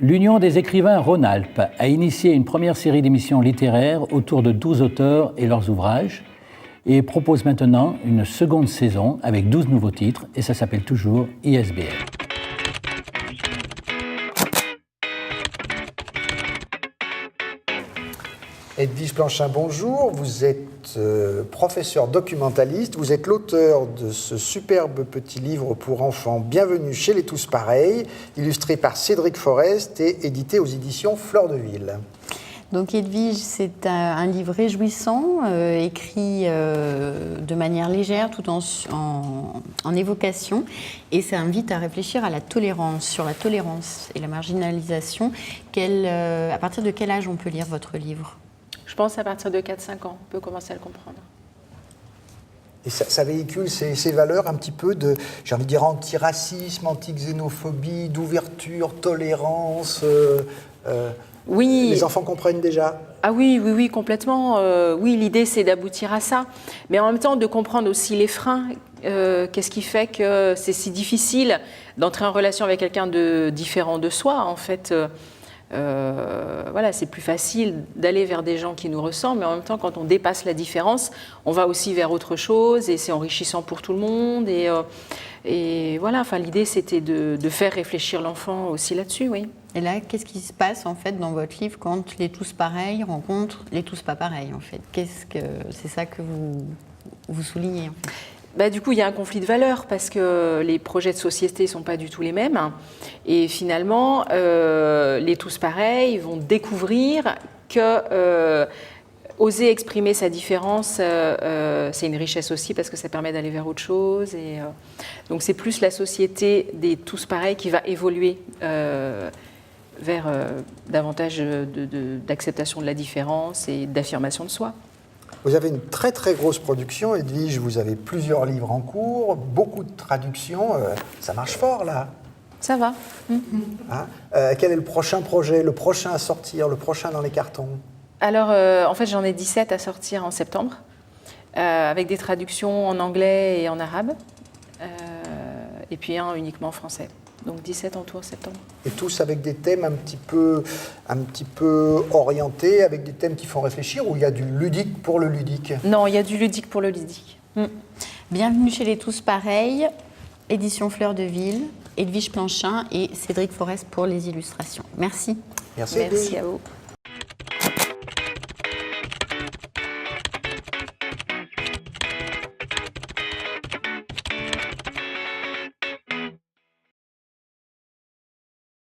L'Union des écrivains Rhône-Alpes a initié une première série d'émissions littéraires autour de 12 auteurs et leurs ouvrages et propose maintenant une seconde saison avec 12 nouveaux titres et ça s'appelle toujours ISBL. Edwige Planchin, bonjour. Vous êtes professeur documentaliste. Vous êtes l'auteur de ce superbe petit livre pour enfants, Bienvenue chez les Tous Pareils, illustré par Cédric Forest et édité aux éditions Fleur de Ville. Donc Edwige, c'est un livre réjouissant, écrit de manière légère, tout en évocation, et ça invite à réfléchir à la tolérance, sur la tolérance et la marginalisation. À partir de quel âge on peut lire votre livre ? Je pense à partir de 4-5 ans, on peut commencer à le comprendre. Et ça véhicule ces valeurs un petit peu de, j'ai envie de dire, anti-racisme, anti-xénophobie, d'ouverture, tolérance. Oui. Les enfants comprennent déjà. Ah oui, complètement. Oui, l'idée, c'est d'aboutir à ça. Mais en même temps, de comprendre aussi les freins. Qu'est-ce qui fait que c'est si difficile d'entrer en relation avec quelqu'un de différent de soi, en fait. Voilà, c'est plus facile d'aller vers des gens qui nous ressemblent, mais en même temps, quand on dépasse la différence, on va aussi vers autre chose et c'est enrichissant pour tout le monde. Et voilà, enfin, l'idée, c'était de faire réfléchir l'enfant aussi là-dessus, oui. Et là, qu'est-ce qui se passe en fait dans votre livre quand les tous pareils rencontrent les tous pas pareils en fait ? C'est ça que vous soulignez en fait. Du coup, il y a un conflit de valeurs parce que les projets de société ne sont pas du tout les mêmes. Et finalement, les tous pareils vont découvrir que oser exprimer sa différence, c'est une richesse aussi parce que ça permet d'aller vers autre chose. Donc c'est plus la société des tous pareils qui va évoluer vers davantage d'acceptation de la différence et d'affirmation de soi. Vous avez une très très grosse production, Edwige, vous avez plusieurs livres en cours, beaucoup de traductions, ça marche fort là. Ça va. Hein, quel est le prochain projet, le prochain à sortir, le prochain dans les cartons ? Alors en fait j'en ai 17 à sortir en septembre, avec des traductions en anglais et en arabe, et puis un uniquement en français. Donc 17 en tout en septembre. Et tous avec des thèmes un petit peu orientés, avec des thèmes qui font réfléchir, ou il y a du ludique pour le ludique ? Non, il y a du ludique pour le ludique. Bienvenue chez les Tous Pareils, édition Fleur de Ville, Edwige Planchin et Cédric Forest pour les illustrations. Merci. Merci à vous.